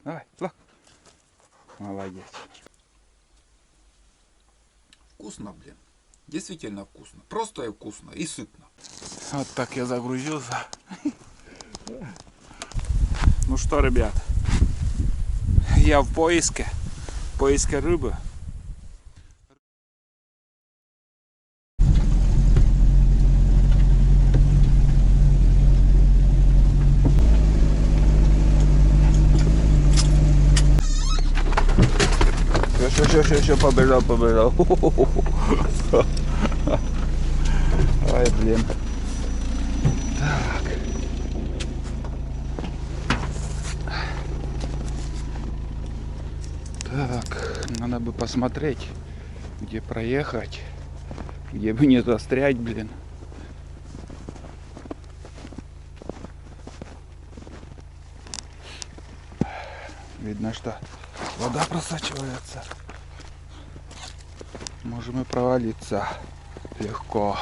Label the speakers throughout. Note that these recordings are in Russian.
Speaker 1: Давай, лак. Молодец.
Speaker 2: Вкусно, блин. Действительно вкусно. Просто и вкусно, и сытно.
Speaker 1: Вот так я загрузился. Ну что, ребят, я в поиске рыбы. Все, побежал. Ой, блин. Так, надо бы посмотреть, где проехать, где бы не застрять, блин. Видно, что вода просачивается. Можем и провалиться легко.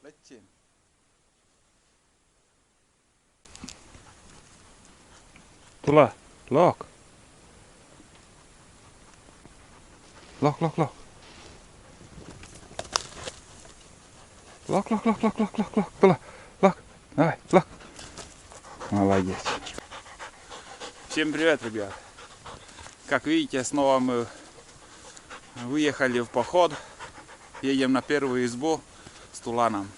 Speaker 1: Летим. Тula, look. Look. Look. Тula, look. Давай, look. Молодец. Всем привет, ребят. Как видите, снова мы выехали в поход. Едем на первую избу с Туланом.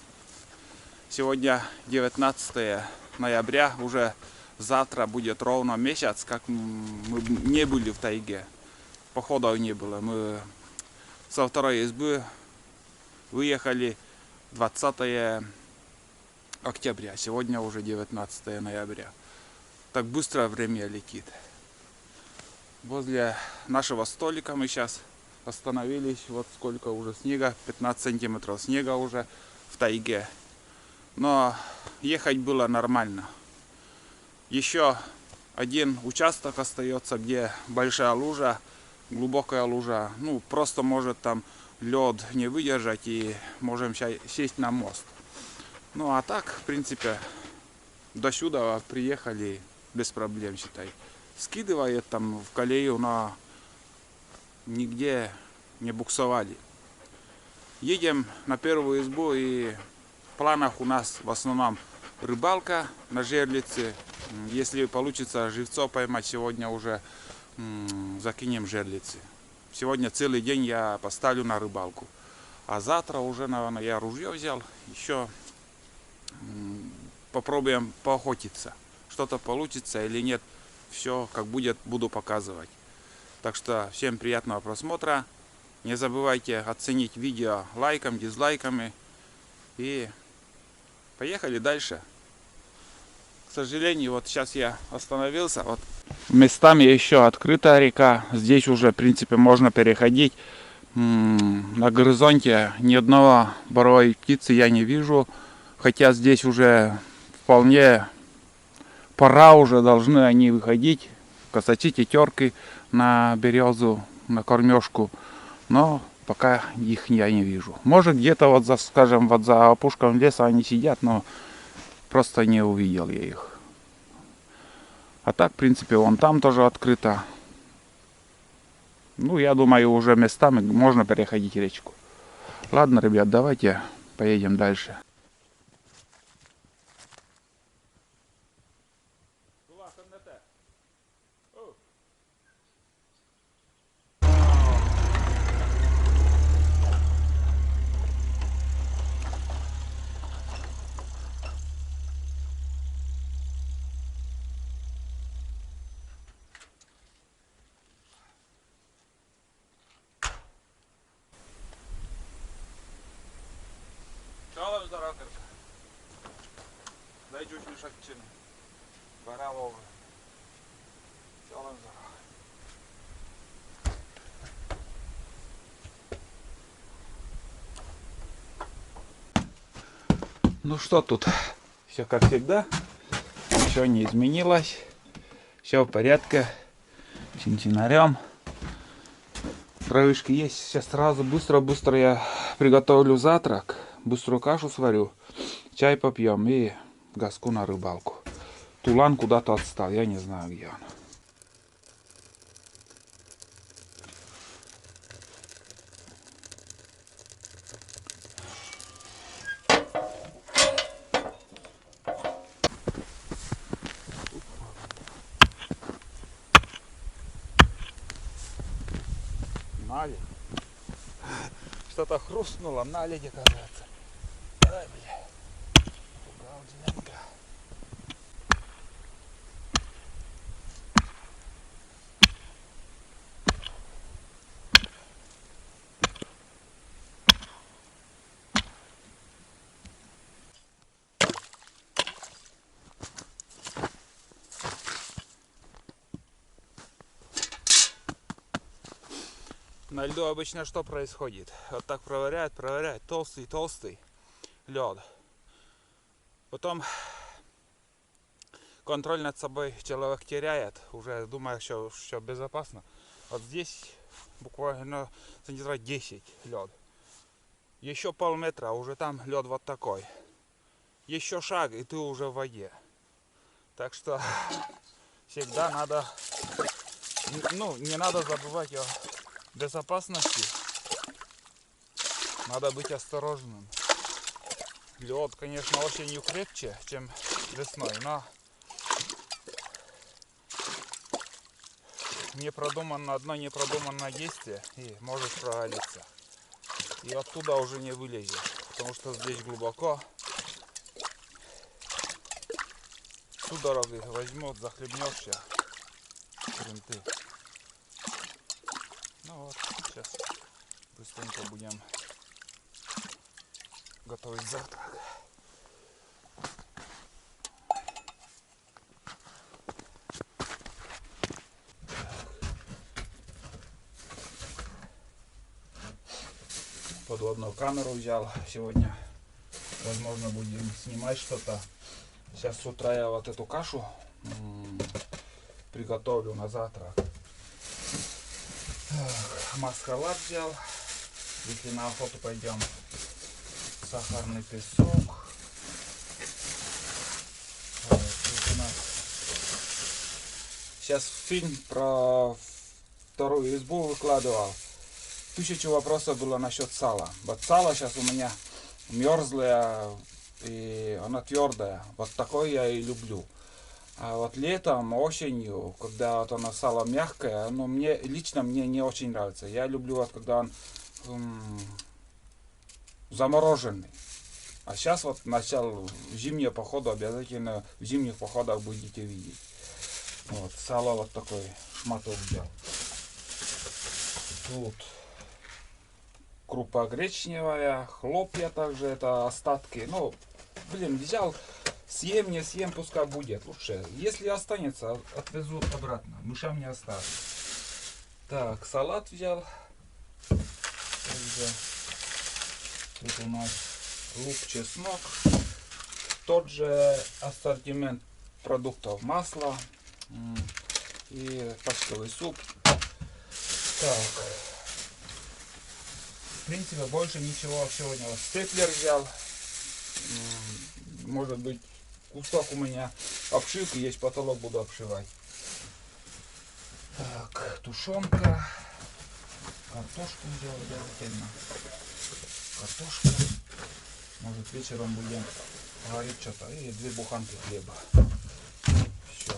Speaker 1: Сегодня 19 ноября, уже завтра будет ровно месяц, как мы не были в тайге. Походов не было. Мы со второй избы выехали 20 октября. Сегодня уже 19 ноября. Так быстро время летит. Возле нашего столика мы сейчас остановились. Вот сколько уже снега. 15 сантиметров снега уже в тайге. Но ехать было нормально. Еще один участок остается, где большая лужа, глубокая лужа. Ну, просто может там лед не выдержать, и можем сесть на мост. Ну, а так, в принципе, до сюда приехали без проблем, считай. Скидывает там в колею, но нигде не буксовали. Едем на первую избу, и в планах у нас в основном рыбалка на жерлице. Если получится живцов поймать, сегодня уже закинем жерлицы. Сегодня целый день я поставлю на рыбалку. А завтра уже, наверное, я ружье взял. Еще попробуем поохотиться. Что-то получится или нет. Все как будет, буду показывать. Так что всем приятного просмотра. Не забывайте оценить видео лайком, дизлайками. И поехали дальше. К сожалению, вот сейчас я остановился. Вот местами еще открытая река. Здесь уже, в принципе, можно переходить. На горизонте ни одного боровой птицы я не вижу. Хотя здесь уже вполне пора, уже должны они выходить. Косачи, тетерки на березу, на кормежку. Но пока их я не вижу. Может, где-то вот за, скажем, вот за опушком леса они сидят, но просто не увидел я их. А так, в принципе, вон там тоже открыто. Ну, я думаю, уже местами можно переходить речку. Ладно, ребят, давайте поедем дальше. Czołem za roker. Daj dziuś mi szakczyny. Barałowy. Czołem za roker. Ну что тут? Все как всегда. Ничего не изменилось. Все в порядке. Чинчинарем. Травышки есть. Сейчас сразу быстро я приготовлю завтрак. Быструю кашу сварю. Чай попьем и газку на рыбалку. Тулан куда-то отстал. Я не знаю, где он. Наледь. Что-то хрустнуло, наледь, оказывается. Ай, бля. Обалденка. На льду обычно что происходит? Вот так проверяют, толстый лед. Потом контроль над собой человек теряет, уже думая, что все безопасно. Вот здесь буквально сантиметров 10 лед. Еще полметра, уже там лед вот такой. Еще шаг, и ты уже в воде. Так что всегда надо, ну, не надо забывать о безопасности. Надо быть осторожным. Лед, конечно, осенью крепче, чем весной, но одно непродуманное действие и может провалиться. И оттуда уже не вылезет, потому что здесь глубоко. Судороги возьмут, захлебнешься. Ты. Ну вот, сейчас быстренько будем готовить завтрак. Подводную камеру взял сегодня. Возможно, будем снимать что-то. Сейчас с утра я вот эту кашу приготовлю на завтрак. Маскалат взял. Если на охоту пойдем. Сахарный песок. Вот, тут у нас сейчас фильм про вторую избу выкладывал. 1000 вопросов было насчет сала. Вот сало сейчас у меня мерзлое, и она твердая. Вот такое я и люблю. А вот летом, осенью, когда вот оно сало мягкое, оно лично мне не очень нравится. Я люблю вот когда он замороженный. А сейчас вот начал зимние походы, обязательно в зимних походах будете видеть. Вот, сало вот такой шматок взял. Тут крупа гречневая, хлопья также, это остатки. Ну, блин, взял, съем, не съем, пускай будет. Лучше. Если останется, отвезу обратно. Мышам не оставлю. Так, салат взял. Также тут у нас лук, чеснок. Тот же ассортимент продуктов: масло и пачковый суп. Так. В принципе, больше ничего сегодня. Степлер взял. Может быть, кусок у меня обшивки есть, потолок буду обшивать. Так, тушенка. Картошку взял обязательно. Картошка. Может, вечером будем варить что-то. И 2 буханки хлеба. Все.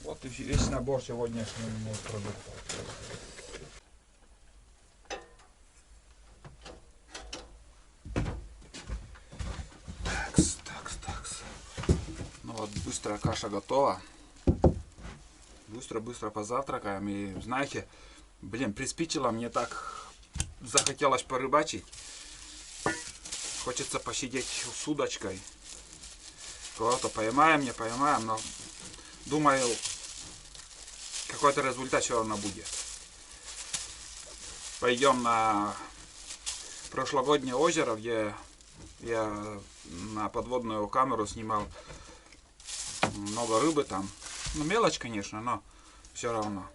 Speaker 1: Вот и весь набор сегодняшних моих продуктов. Такс. Ну вот, быстрая каша готова. Быстро позавтракаем. И знаете, блин, приспичило мне так. Захотелось порыбачить. Хочется посидеть с удочкой. Кого-то поймаем, не поймаем, но думаю, какой-то результат все равно будет. Пойдем на прошлогоднее озеро, где я на подводную камеру снимал много рыбы там. Ну, мелочь, конечно, но все равно.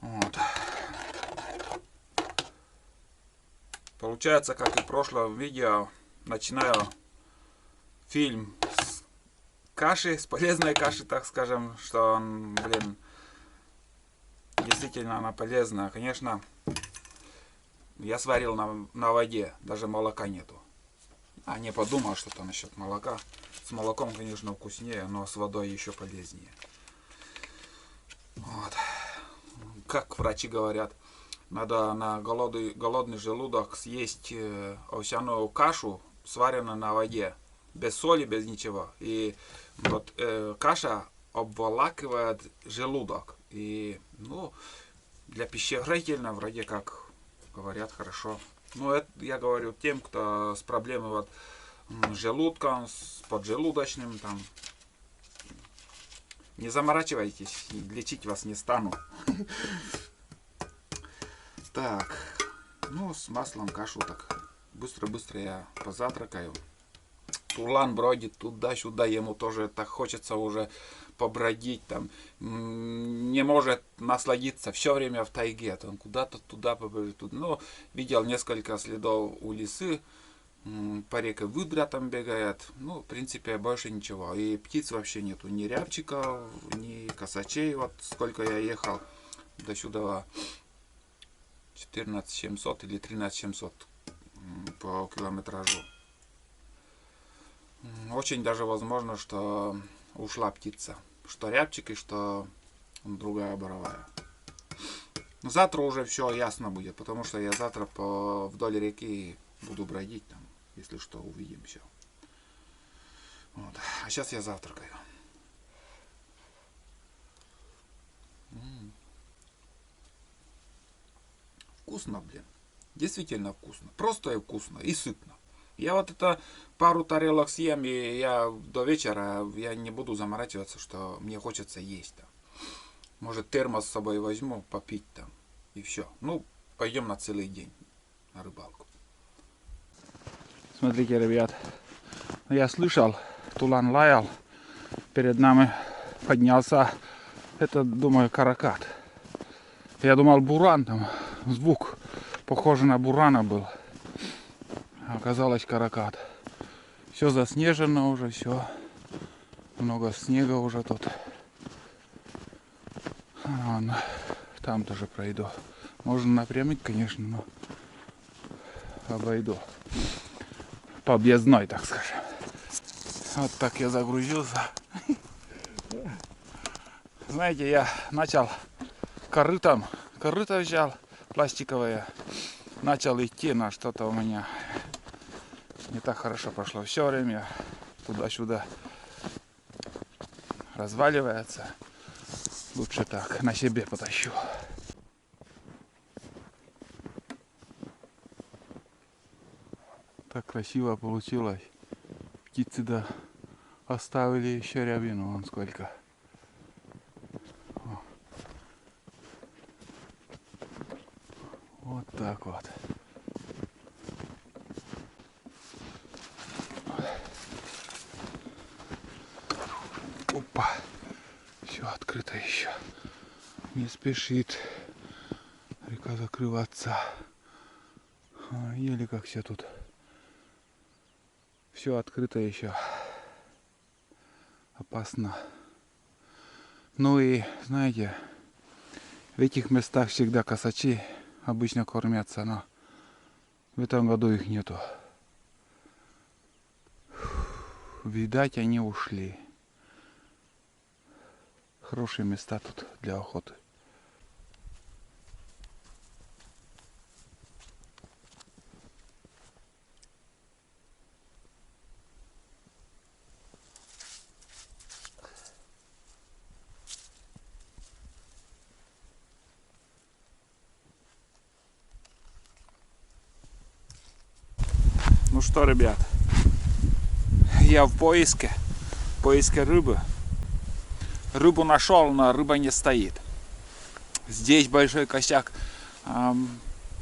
Speaker 1: Вот. Получается, как и в прошлом видео, начинаю фильм с каши, с полезной каши, так скажем, что он, блин, действительно она полезная. Конечно, я сварил на воде, даже молока нету. А не подумал, что там насчет молока. С молоком, конечно, вкуснее, но с водой еще полезнее. Вот. Как врачи говорят, надо на голодный желудок съесть овсяную кашу, сваренную на воде, без соли, без ничего. И вот каша обволакивает желудок. И, ну, для пищеварительно вроде как говорят хорошо. Но это я говорю тем, кто с проблемой вот с желудком, с поджелудочным там. Не заморачивайтесь, лечить вас не стану. Так, ну с маслом кашу так быстро я позавтракаю. Тулан бродит туда-сюда, ему тоже так хочется уже побродить там, не может насладиться все время в тайге, он куда-то туда побежит. Ну, видел несколько следов у лисы, по реке выдра там бегает, ну, в принципе, больше ничего. И птиц вообще нету, ни рябчиков, ни косачей, вот сколько я ехал до сюда, 14700 или 13700 по километражу. Очень даже возможно, что ушла птица. Что рябчик и что другая боровая. Но завтра уже все ясно будет, потому что я завтра вдоль реки буду бродить там. Если что, увидимся. Вот. А сейчас я завтракаю. Вкусно, блин. Действительно вкусно. Просто и вкусно. И сытно. Я вот это пару тарелок съем, и я до вечера я не буду заморачиваться, что мне хочется есть там. Может, термос с собой возьму, попить там. И все. Ну, пойдем на целый день на рыбалку. Смотрите, ребят. Я слышал, тулан лаял. Перед нами поднялся, это, думаю, каракат. Я думал, буран там. Звук похожий на бурана был. Оказалось, каракат. Все заснежено уже, все. Много снега уже тут. Ладно, там тоже пройду. Можно напрямик, конечно, но обойду. По объездной, так скажем. Вот так я загрузился. Знаете, я начал корыто взял пластиковое. Начал идти, но что-то у меня не так хорошо пошло. Все время туда-сюда разваливается. Лучше так, на себе потащу. Так красиво получилось. Птицы да оставили еще рябину, вон сколько. О. Вот так вот. Опа. Все открыто еще. Не спешит река закрываться. Еле как все тут. Все открыто еще. Опасно. Ну и, знаете, в этих местах всегда косачи обычно кормятся, но в этом году их нету. Видать, они ушли. Хорошие места тут для охоты. Ну что, ребят, я в поиске рыбы. Рыбу нашел, но рыба не стоит. Здесь большой косяк.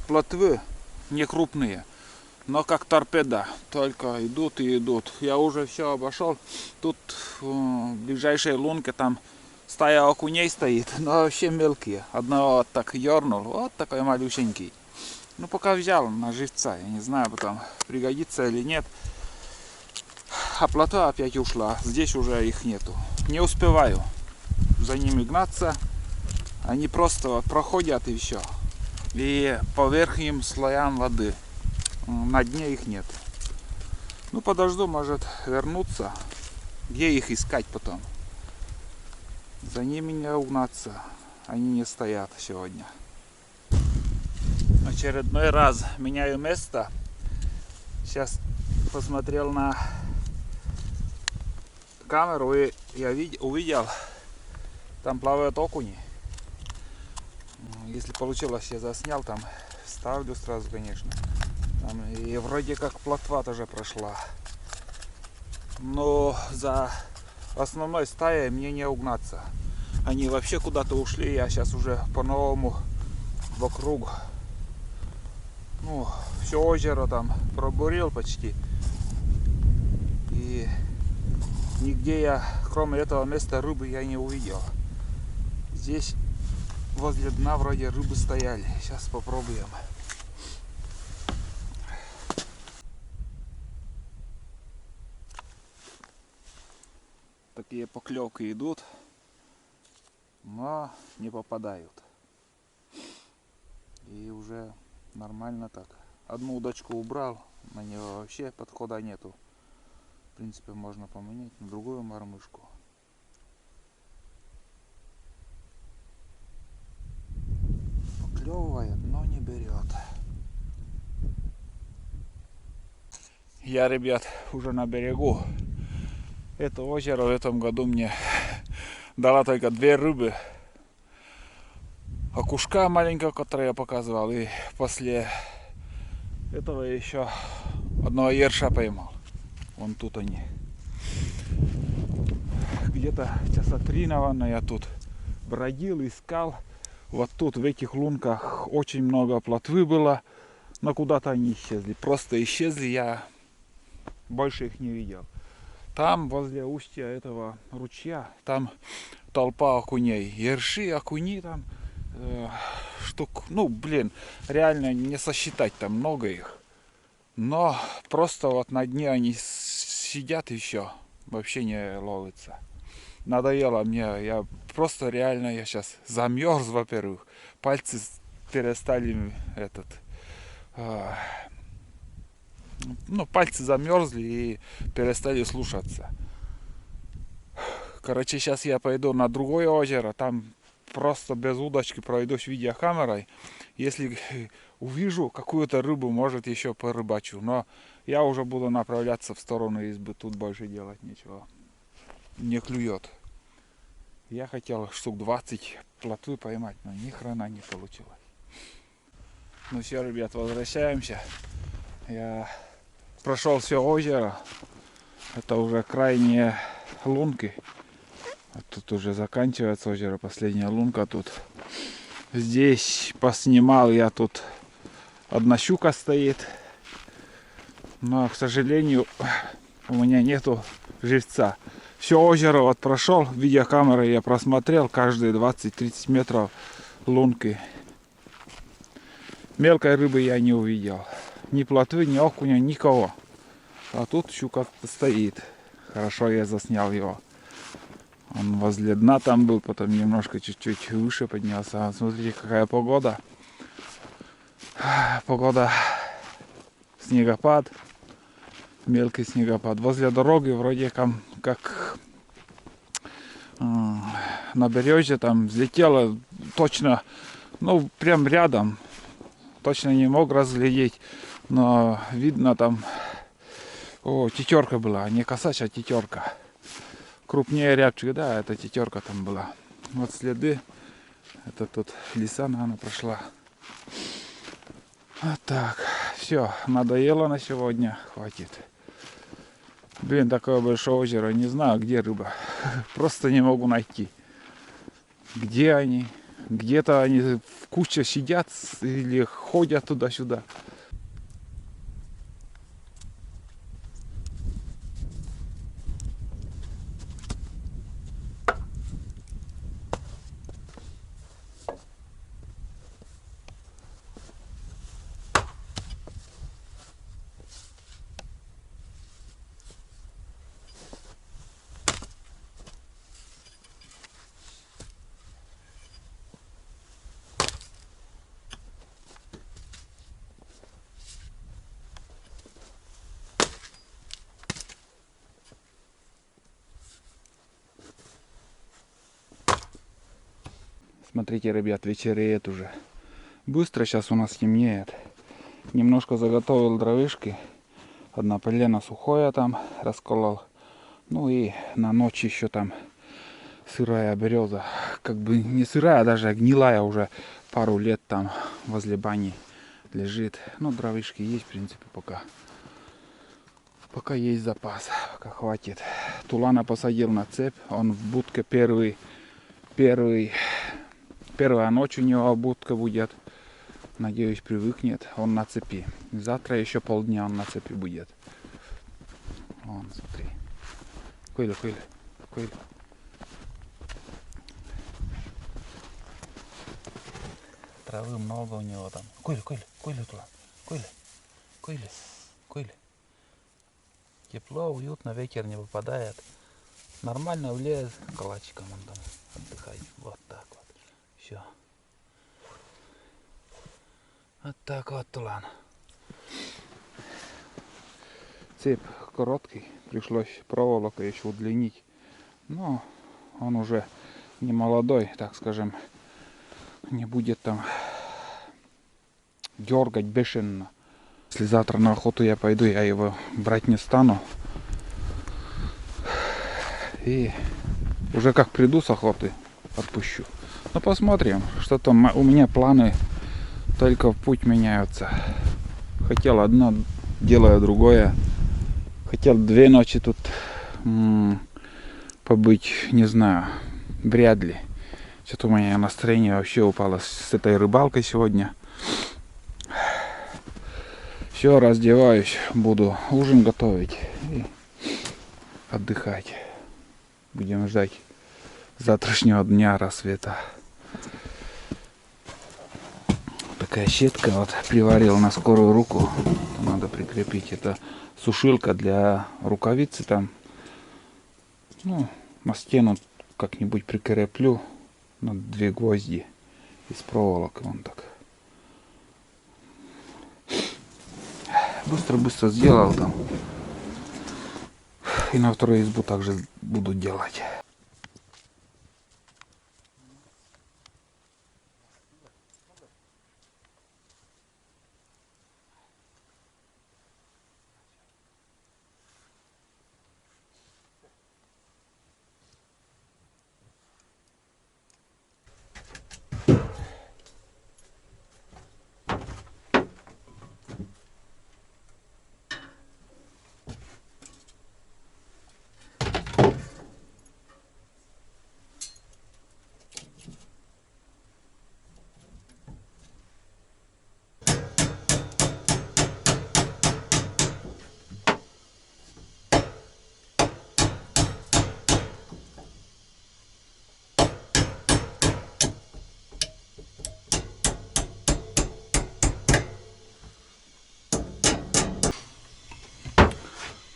Speaker 1: Плотвы не крупные, но как торпеда, только идут и идут. Я уже все обошел. Тут в ближайшей лунке там стая окуней стоит, но вообще мелкие. Одного вот так дернул, вот такой малюсенький. Ну пока взял на живца, я не знаю, потом пригодится или нет. А плотва опять ушла, здесь уже их нету. Не успеваю за ними гнаться, они просто вот проходят и все. И по верхним слоям воды, на дне их нет. Ну подожду, может вернуться, где их искать потом. За ними не угнаться, они не стоят сегодня. Очередной раз меняю место. Сейчас посмотрел на камеру и я увидел, там плавают окуни. Если получилось, я заснял, там ставлю сразу, конечно. Там, и вроде как плотва тоже прошла. Но за основной стаей мне не угнаться. Они вообще куда-то ушли, я сейчас уже по-новому вокруг. Ну, все озеро там пробурил почти. И нигде я, кроме этого места, рыбы я не увидел. Здесь возле дна вроде рыбы стояли. Сейчас попробуем. Такие поклевки идут, но не попадают. И уже нормально так. Одну удочку убрал, на нее вообще подхода нету. В принципе, можно поменять на другую мормышку. Поклевывает, но не берет. Я, ребят, уже на берегу. Это озеро в этом году мне дала только 2 рыбы. Окушка маленького, который я показывал, и после этого еще одного ерша поймал. Вон тут они. Где-то часа 3, наверное, я тут бродил, искал. Вот тут в этих лунках очень много плотвы было, но куда-то они исчезли. Просто исчезли, я больше их не видел. Там возле устья этого ручья, там толпа окуней. Ерши, окуни там штук, ну блин, реально не сосчитать, там много их. Но просто вот на дне они сидят и все, вообще не ловится. Надоело мне, я просто реально, я сейчас замерз, во-первых, пальцы перестали ну, пальцы замерзли и перестали слушаться. Короче, сейчас я пойду на другое озеро, там просто без удочки пройдусь видеокамерой. Если увижу какую-то рыбу, может еще порыбачу, но я уже буду направляться в сторону избы, тут больше делать нечего. Не клюет. Я хотел штук 20 плотвы поймать, но ни хрена не получилось. Ну все, ребят, возвращаемся. Я прошел все озеро. Это уже крайние лунки. А тут уже заканчивается озеро, последняя лунка тут. Здесь поснимал я, тут одна щука стоит. Но, к сожалению, у меня нету живца. Все озеро вот прошел, видеокамерой я просмотрел каждые 20-30 метров лунки. Мелкой рыбы я не увидел. Ни плотвы, ни окуня, никого. А тут щука стоит. Хорошо я заснял его. Он возле дна там был, потом немножко чуть-чуть выше поднялся. А смотрите, какая погода. Погода, снегопад, мелкий снегопад. Возле дороги вроде как на береже там взлетело точно, ну прям рядом. Точно не мог разглядеть, но видно там, тетерка была, не косач, а тетерка. Крупнее рябчик, да, это тетерка там была. Вот следы, это тут лиса, наверное, прошла. Вот так, все, надоело на сегодня, хватит. Блин, такое большое озеро, не знаю, где рыба. Просто не могу найти. Где они? Где-то они в куче сидят или ходят туда-сюда. Смотрите, ребят, вечереет уже. Быстро сейчас у нас темнеет. Немножко заготовил дровишки. Одна полена сухое там расколол. Ну и на ночь еще там сырая береза. Как бы не сырая, а даже гнилая уже пару лет там возле бани лежит. Ну, дровишки есть, в принципе, пока. Пока есть запас, пока хватит. Тулана посадил на цепь. Он в будке первая ночь у него будка будет. Надеюсь, привыкнет. Он на цепи. Завтра еще полдня он на цепи будет. Вон, смотри. Коля. Травы много у него там. Коля туда. Коля. Тепло, уютно, ветер не выпадает. Нормально влез калачиком он там отдыхает. Вот так вот. Все. Вот так вот, Тулан. Цепь короткий, пришлось проволокой еще удлинить. Но он уже не молодой, так скажем, не будет там дергать бешено. Если завтра на охоту я пойду, я его брать не стану. И уже как приду с охоты, отпущу. Ну посмотрим, что там. У меня планы только в путь меняются. Хотел одно, делаю другое. Хотел 2 ночи тут побыть, не знаю, вряд ли. Что-то у меня настроение вообще упало с этой рыбалкой сегодня. Все, раздеваюсь, буду ужин готовить и отдыхать. Будем ждать завтрашнего дня, рассвета. Такая щетка вот приварил на скорую руку. Надо прикрепить. Это сушилка для рукавицы там. Ну, на стену как-нибудь прикреплю на 2 гвозди из проволоки. Вон так. Быстро сделал там. И на вторую избу также буду делать.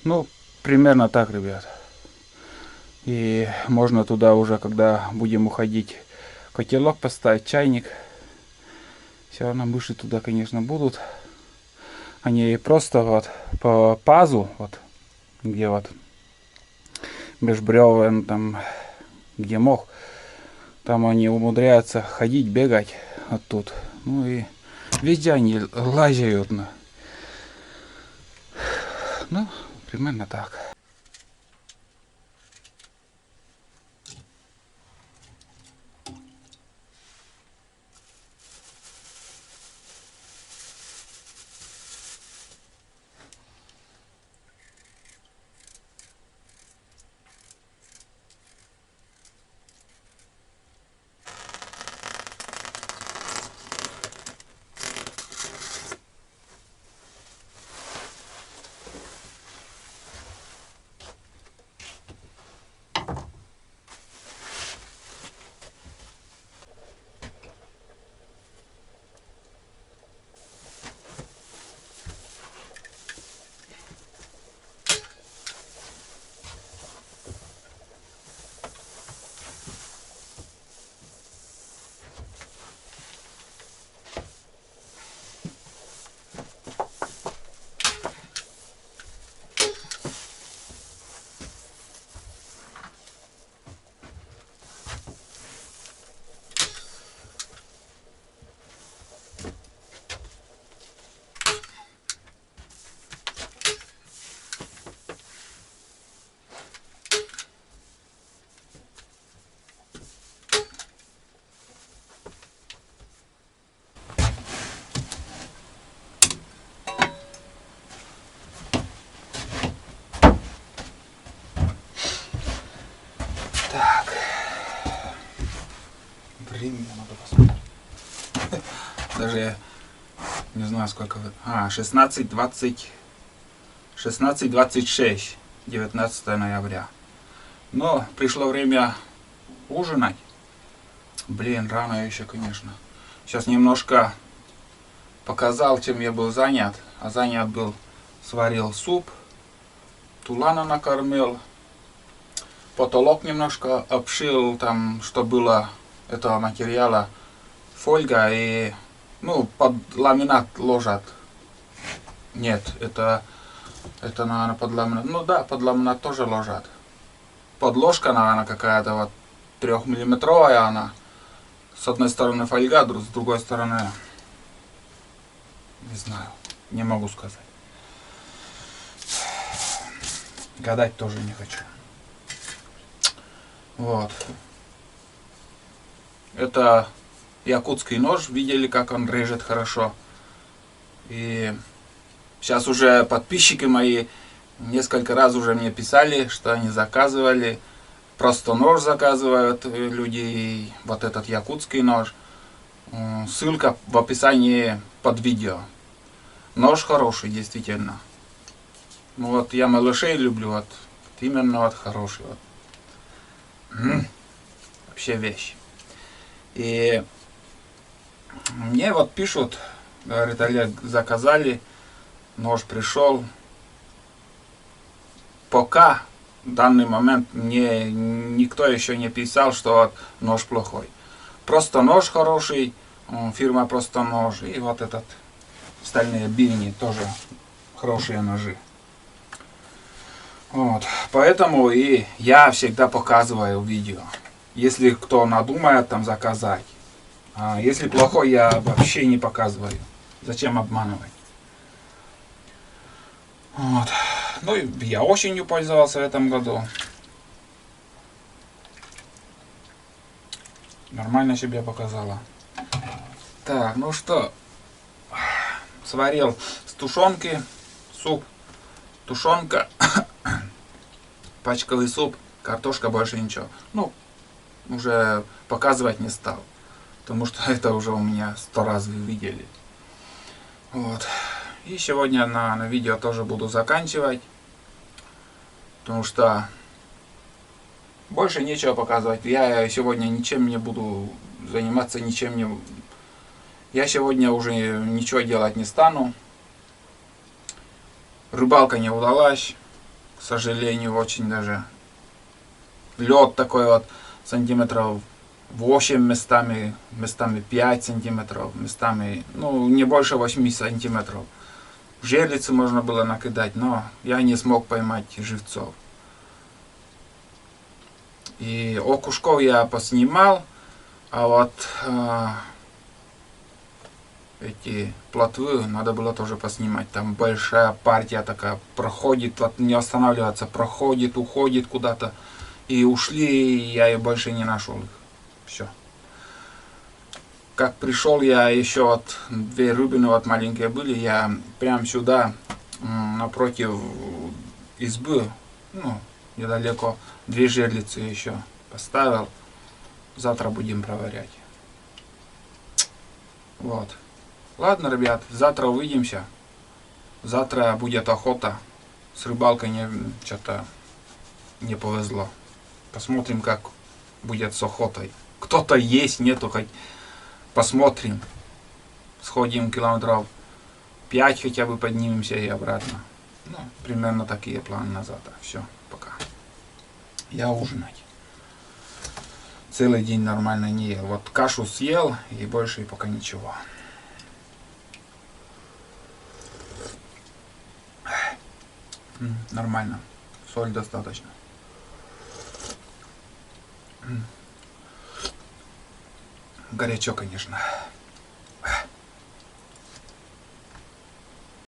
Speaker 1: Ну, примерно так, ребят. И можно туда уже, когда будем уходить, котелок поставить, чайник. Все равно мыши туда, конечно, будут. Они просто вот по пазу, вот где вот межбревен, там где мох, там они умудряются ходить, бегать вот тут. Ну и везде они лазят. Ну, примерно так. Так. Время надо посмотреть. Даже я не знаю сколько. 16:20. 16:26. 19 ноября. Но пришло время ужинать. Блин, рано еще, конечно. Сейчас немножко показал, чем я был занят. А занят был, сварил суп, тулана накормил, потолок немножко обшил, там, что было этого материала, фольга и, ну, под ламинат ложат. Нет, это наверное, под ламинат. Ну да, под ламинат тоже ложат. Подложка, наверное, какая-то вот 3-миллиметровая она. С одной стороны фольга, с другой стороны, не знаю, не могу сказать. Гадать тоже не хочу. Вот. Это якутский нож. Видели, как он режет хорошо. И сейчас уже подписчики мои несколько раз уже мне писали, что они заказывали. Просто нож заказывают люди. И вот этот якутский нож. Ссылка в описании под видео. Нож хороший, действительно. Ну вот я малышей люблю, вот именно вот хороший. Вот. Вообще вещь. И мне вот пишут, говорит, Олег, заказали, нож пришел. Пока в данный момент мне никто еще не писал, что вот нож плохой. Просто нож хороший, фирма просто нож. И вот этот стальные бивни тоже хорошие ножи. Вот. Поэтому и я всегда показываю видео. Если кто надумает там заказать. А если плохой, я вообще не показываю. Зачем обманывать? Вот. Ну и я осенью пользовался в этом году. Нормально себя показала. Так, ну что. Сварил с тушенки суп. Тушенка. Пачковый суп. Картошка, больше ничего. Ну, уже показывать не стал. Потому что это уже у меня 100 раз вы видели. Вот. И сегодня на видео тоже буду заканчивать. Потому что больше нечего показывать. Я сегодня ничем не буду заниматься, ничем не... Я сегодня уже ничего делать не стану. Рыбалка не удалась. к сожалению, очень даже. Лед такой вот сантиметров 8 местами, местами 5 сантиметров, местами, ну, не больше 8 сантиметров. Жерлицы можно было накидать, но я не смог поймать живцов. И окушков я поснимал, а вот эти плотвы надо было тоже поснимать. Там большая партия такая проходит, вот не останавливается, проходит, уходит куда-то. И ушли, и я и больше не нашел их. Все. Как пришел, я еще вот две рыбины вот маленькие были, я прям сюда, напротив избы, ну, недалеко, две жерлицы еще поставил. Завтра будем проверять. Вот. Ладно, ребят, завтра увидимся. Завтра будет охота. С рыбалкой что-то не повезло. Посмотрим, как будет с охотой. Кто-то есть, нету, хоть посмотрим. Сходим километров 5 хотя бы поднимемся и обратно. Ну, примерно такие планы на завтра. Все, пока. Я ужинать. Целый день нормально не ел. Вот кашу съел и больше пока ничего. Нормально. Соль достаточно. Горячо, конечно.